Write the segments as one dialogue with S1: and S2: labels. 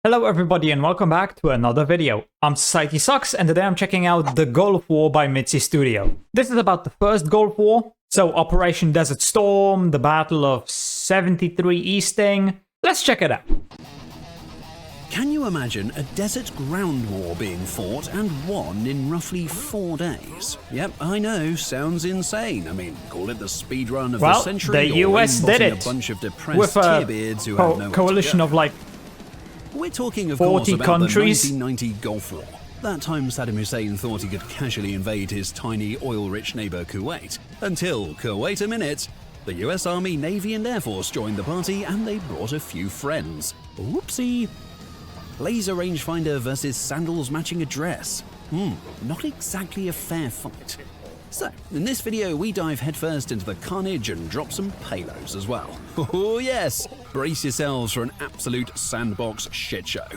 S1: Hello everybody and welcome back to another video. I'm SocietySucks and today I'm checking out The Gulf War by Mitsi Studio. This is about the first Gulf War, so Operation Desert Storm, the Battle of 73 Easting. Let's check it out.
S2: Can you imagine a desert ground war being fought and won in roughly 4 days? Yep, I know, sounds insane. I mean, call it the speedrun of the century.
S1: The US did it
S2: a bunch of depressed
S1: with a
S2: tearbeards who have no
S1: coalition of like
S2: We're talking, of
S1: 40
S2: course, about
S1: countries.
S2: the 1990 Gulf War. That time Saddam Hussein thought he could casually invade his tiny oil-rich neighbor Kuwait. Until, wait a minute, the US Army, Navy and Air Force joined the party and they brought a few friends. Whoopsie. Laser rangefinder versus sandals matching a dress. Not exactly a fair fight. So, in this video we dive headfirst into the carnage and drop some payloads as well. Oh yes! Brace yourselves for an absolute sandbox shitshow.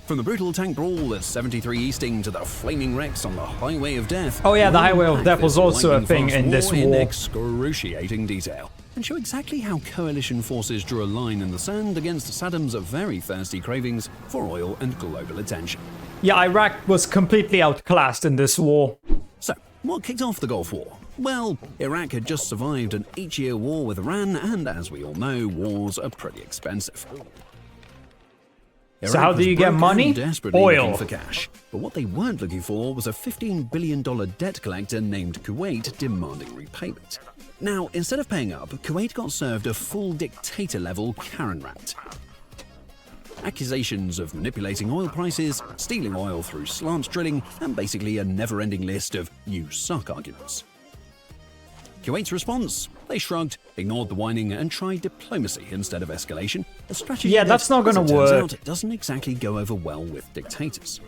S2: From the brutal tank brawl at 73 Easting to the flaming wrecks on the Highway of Death.
S1: Oh yeah, the Highway of Death was also a thing in this war.
S2: In excruciating detail. And show exactly how coalition forces drew a line in the sand against Saddam's very thirsty cravings for oil and global attention.
S1: Yeah, Iraq was completely outclassed in this war.
S2: So, what kicked off the Gulf War? Well, Iraq had just survived an 8-year war with Iran, and as we all know, wars are pretty expensive.
S1: So how do you get money? Oil.
S2: For cash. But what they weren't looking for was a $15 billion debt collector named Kuwait demanding repayment. Now, instead of paying up, Kuwait got served a full dictator-level Karen rat. Accusations of manipulating oil prices, stealing oil through slant drilling, and basically a never-ending list of "you suck" arguments. Kuwait's response? They shrugged, ignored the whining, and tried diplomacy instead of escalation. A strategy
S1: that's not gonna work.
S2: It doesn't exactly go over well with dictators.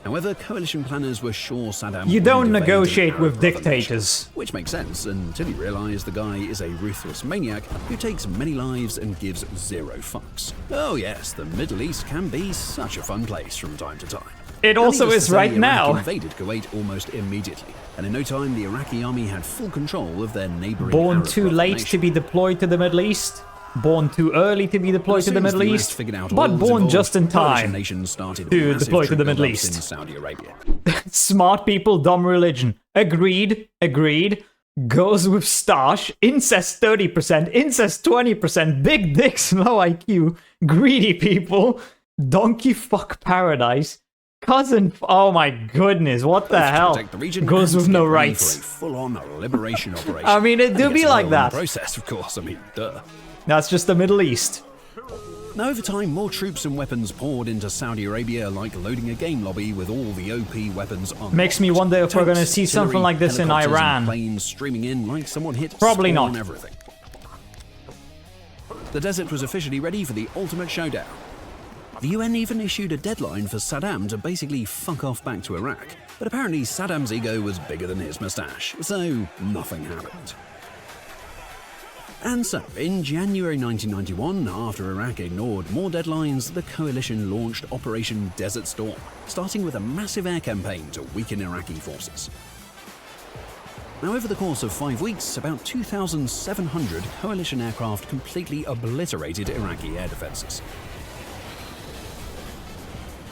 S2: However, coalition planners were sure Saddam
S1: You don't
S2: wouldn't invade
S1: negotiate
S2: an
S1: with
S2: Arab
S1: dictators.
S2: nation, which makes sense until you realize the guy is a ruthless maniac who takes many lives and gives zero fucks. Oh yes, the Middle East can be such a fun place from time to time.
S1: It also is right now.
S2: Iraq invaded Kuwait almost immediately, and in no time the Iraqi army had full control of their neighboring
S1: Born
S2: Arab
S1: too late
S2: nation.
S1: to be deployed to the Middle East. Born too early to be deployed to the Middle East, but born just in time to deploy to the Middle East.
S2: In Saudi Arabia.
S1: Smart people, dumb religion. Agreed, agreed. Goes with stash, incest 30%, incest 20%, big dicks, low IQ, greedy people, donkey fuck paradise, cousin. Oh my goodness, what the hell? Goes with no rights.
S2: Full-on liberation operation.
S1: I mean, it do be like that.
S2: Process, of course. I mean, duh.
S1: That's just the Middle East.
S2: Now, over time, more troops and weapons poured into Saudi Arabia, like loading a game lobby with all the OP weapons on.
S1: Makes me wonder if we're gonna see something like this in Iran.
S2: Planes streaming in like someone hit
S1: Probably not.
S2: Everything. The desert was officially ready for the ultimate showdown. The UN even issued a deadline for Saddam to basically fuck off back to Iraq. But apparently Saddam's ego was bigger than his mustache, so nothing happened. And so, in January 1991, after Iraq ignored more deadlines, the coalition launched Operation Desert Storm, starting with a massive air campaign to weaken Iraqi forces. Now, over the course of 5 weeks, about 2,700 coalition aircraft completely obliterated Iraqi air defenses.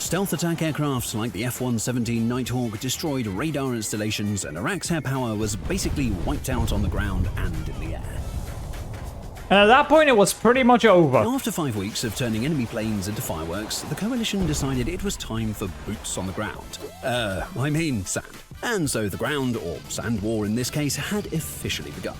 S2: Stealth attack aircraft like the F-117 Nighthawk destroyed radar installations, and Iraq's air power was basically wiped out on the ground and in the air.
S1: And at that point, it was pretty much over.
S2: After 5 weeks of turning enemy planes into fireworks, the coalition decided it was time for boots on the ground. Sand. And so the ground, or sand war in this case, had officially begun.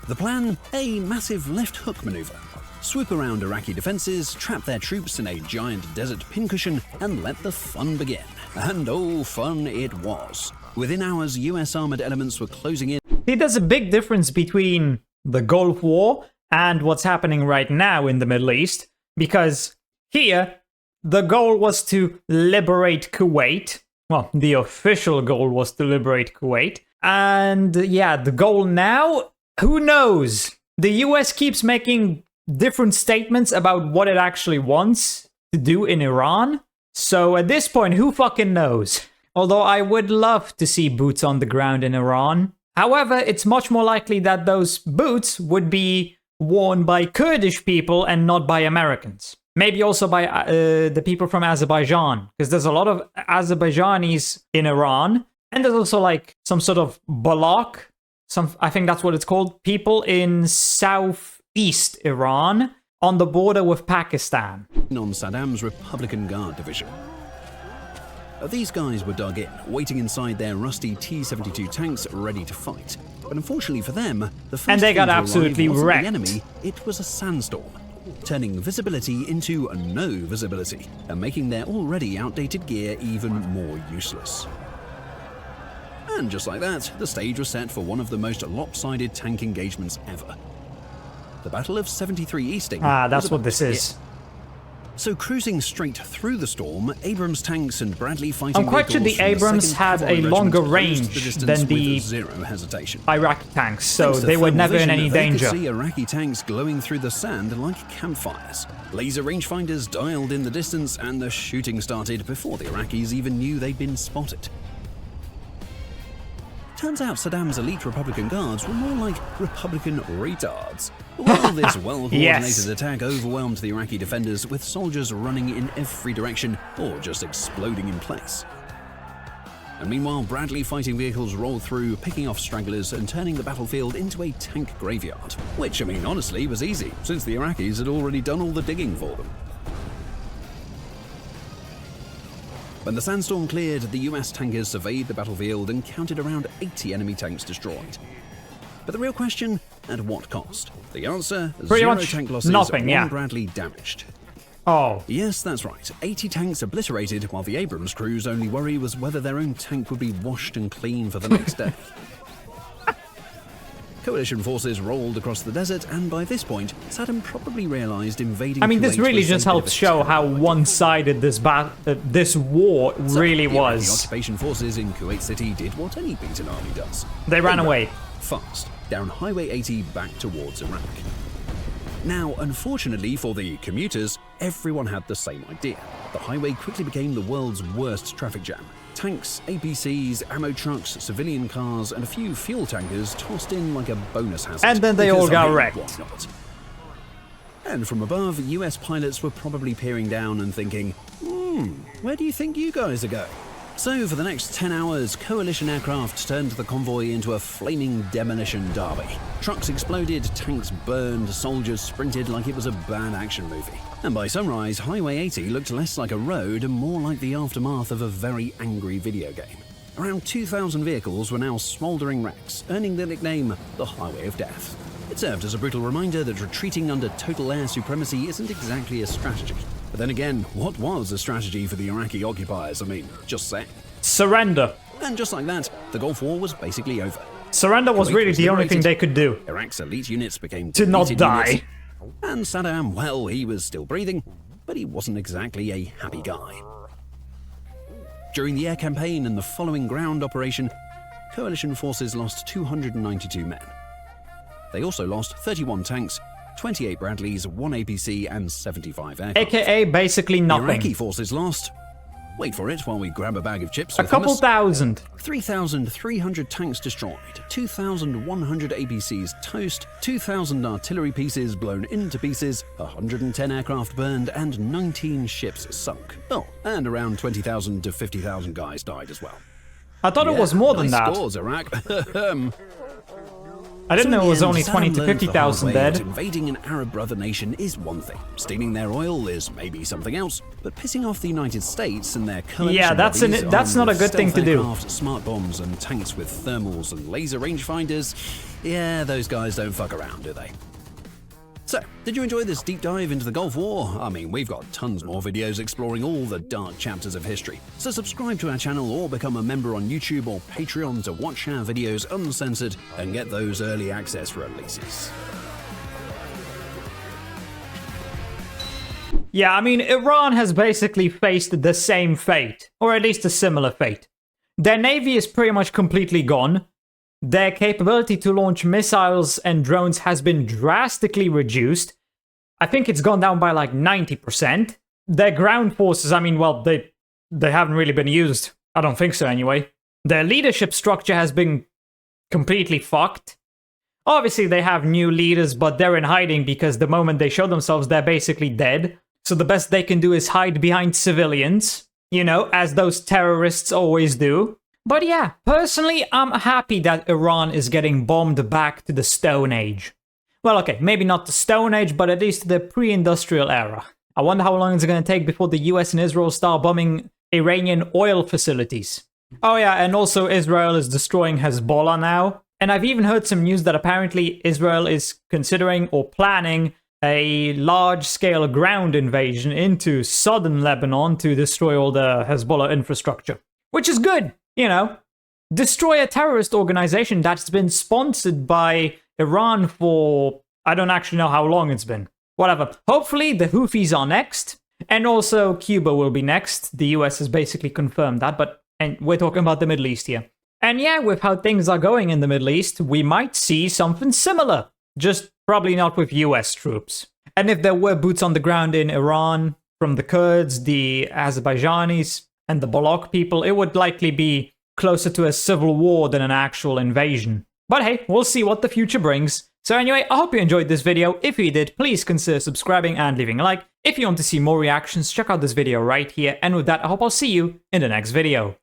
S2: The plan? A massive left hook maneuver. Swoop around Iraqi defenses, trap their troops in a giant desert pincushion, and let the fun begin. And oh, fun it was. Within hours, US armored elements were closing in.
S1: See, there's a big difference between the Gulf War and what's happening right now in the Middle East, because here the goal was to liberate Kuwait. Well, the official goal was to liberate Kuwait. And yeah, the goal now, who knows? The US keeps making different statements about what it actually wants to do in Iran. So at this point, who fucking knows? Although I would love to see boots on the ground in Iran. However, it's much more likely that those boots would be worn by Kurdish people and not by Americans. Maybe also by the people from Azerbaijan, because there's a lot of Azerbaijanis in Iran, and there's also like some sort of Balak, I think that's what it's called, people in southeast Iran on the border with Pakistan.
S2: On Saddam's Republican Guard division. These guys were dug in, waiting inside their rusty T-72 tanks ready to fight. But unfortunately for them, the first
S1: and they got
S2: thing to
S1: absolutely
S2: arrive wasn't
S1: wrecked.
S2: the enemy, it was a sandstorm, turning visibility into no visibility and making their already outdated gear even more useless. And just like that, the stage was set for one of the most lopsided tank engagements ever. The Battle of 73 Easting.
S1: That's what this is.
S2: So cruising straight through the storm, Abrams tanks and Bradley fighting
S1: I'm quite sure the Abrams had a longer range than the
S2: zero hesitation.
S1: Iraqi tanks, so they were never in any danger.
S2: They could see Iraqi tanks glowing through the sand like campfires. Laser rangefinders dialed in the distance, and the shooting started before the Iraqis even knew they'd been spotted. Turns out Saddam's elite Republican guards were more like Republican retards. While this well-coordinated attack overwhelmed the Iraqi defenders, with soldiers running in every direction or just exploding in place. And meanwhile, Bradley fighting vehicles rolled through, picking off stragglers and turning the battlefield into a tank graveyard. Which, I mean, honestly, was easy, since the Iraqis had already done all the digging for them. When the sandstorm cleared, the US tankers surveyed the battlefield and counted around 80 enemy tanks destroyed. But the real question, at what cost? The answer,
S1: pretty
S2: 0
S1: much
S2: tank losses,
S1: nothing,
S2: 1 Bradley damaged.
S1: Oh.
S2: Yes, that's right. 80 tanks obliterated, while the Abrams crew's only worry was whether their own tank would be washed and clean for the next day. Coalition forces rolled across the desert, and by this point, Saddam probably realized invading
S1: I mean, this
S2: Kuwait
S1: really
S2: was
S1: just
S2: a bit of
S1: helps
S2: a
S1: show
S2: terror
S1: how one-sided this war really
S2: The
S1: was.
S2: occupation forces in Kuwait City did what any beaten army does.
S1: They ran away.
S2: Fast, down Highway 80 back towards Iraq. Now, unfortunately for the commuters, everyone had the same idea. The highway quickly became the world's worst traffic jam. Tanks, APCs, ammo trucks, civilian cars, and a few fuel tankers tossed in like a bonus hazard.
S1: And then they all got wrecked.
S2: Why not? And from above, US pilots were probably peering down and thinking, where do you think you guys are going? So for the next 10 hours, coalition aircraft turned the convoy into a flaming demolition derby. Trucks exploded, tanks burned, soldiers sprinted like it was a bad action movie. And by sunrise, Highway 80 looked less like a road and more like the aftermath of a very angry video game. Around 2,000 vehicles were now smouldering wrecks, earning the nickname the Highway of Death. It served as a brutal reminder that retreating under total air supremacy isn't exactly a strategy. But then again, what was a strategy for the Iraqi occupiers? I mean, just saying.
S1: Surrender.
S2: And just like that, the Gulf War was basically over.
S1: Surrender was
S2: Kuwait
S1: really
S2: was
S1: the only thing
S2: liberated.
S1: they could do.
S2: Iraq's elite units became
S1: To not
S2: deleted
S1: die.
S2: units. And Saddam, well, he was still breathing, but he wasn't exactly a happy guy. During the air campaign and the following ground operation, coalition forces lost 292 men. They also lost 31 tanks, 28 Bradleys, 1 APC, and 75 aircraft.
S1: AKA basically
S2: The
S1: nothing.
S2: Iraqi forces lost, wait for it while we grab a bag of chips
S1: A
S2: with
S1: couple
S2: hummus,
S1: thousand.
S2: 3,300 tanks destroyed, 2,100 APCs toast, 2,000 artillery pieces blown into pieces, 110 aircraft burned, and 19 ships sunk. Oh, and around 20,000 to 50,000 guys died as well.
S1: I thought it was more than
S2: nice
S1: that.
S2: Scores, Iraq.
S1: I didn't know it was only 20
S2: Saddam
S1: to
S2: learned the hard
S1: 50,000
S2: way
S1: dead.
S2: that invading an Arab brother nation is one thing. Stealing their oil is maybe something else. But pissing off the United States and their coalition
S1: Yeah, that's
S2: buddies
S1: not a
S2: armed
S1: good
S2: with
S1: thing to
S2: stealth
S1: do.
S2: aircraft, smart bombs, and tanks with thermals and laser rangefinders. Yeah, those guys don't fuck around, do they? So, did you enjoy this deep dive into the Gulf War? I mean, we've got tons more videos exploring all the dark chapters of history. So subscribe to our channel or become a member on YouTube or Patreon to watch our videos uncensored and get those early access releases.
S1: Yeah, I mean, Iran has basically faced the same fate, or at least a similar fate. Their navy is pretty much completely gone. Their capability to launch missiles and drones has been drastically reduced. I think it's gone down by like 90%. Their ground forces, I mean, well, they haven't really been used. I don't think so anyway. Their leadership structure has been completely fucked. Obviously, they have new leaders, but they're in hiding because the moment they show themselves, they're basically dead. so the best they can do is hide behind civilians, you know, as those terrorists always do. But yeah, personally, I'm happy that Iran is getting bombed back to the Stone Age. Well, okay, maybe not the Stone Age, but at least the pre-industrial era. I wonder how long it's going to take before the US and Israel start bombing Iranian oil facilities. Oh yeah, and also Israel is destroying Hezbollah now. And I've even heard some news that apparently Israel is considering or planning a large-scale ground invasion into southern Lebanon to destroy all the Hezbollah infrastructure. Which is good, you know. Destroy a terrorist organization that's been sponsored by Iran for, I don't actually know how long it's been. Whatever. Hopefully the Houthis are next. And also Cuba will be next. The US has basically confirmed that, and we're talking about the Middle East here. And yeah, with how things are going in the Middle East, we might see something similar. Just probably not with US troops. And if there were boots on the ground in Iran from the Kurds, the Azerbaijanis, and the Baloch people, it would likely be closer to a civil war than an actual invasion. But hey, we'll see what the future brings. So anyway, I hope you enjoyed this video. If you did, please consider subscribing and leaving a like. If you want to see more reactions, check out this video right here. And with that, I hope I'll see you in the next video.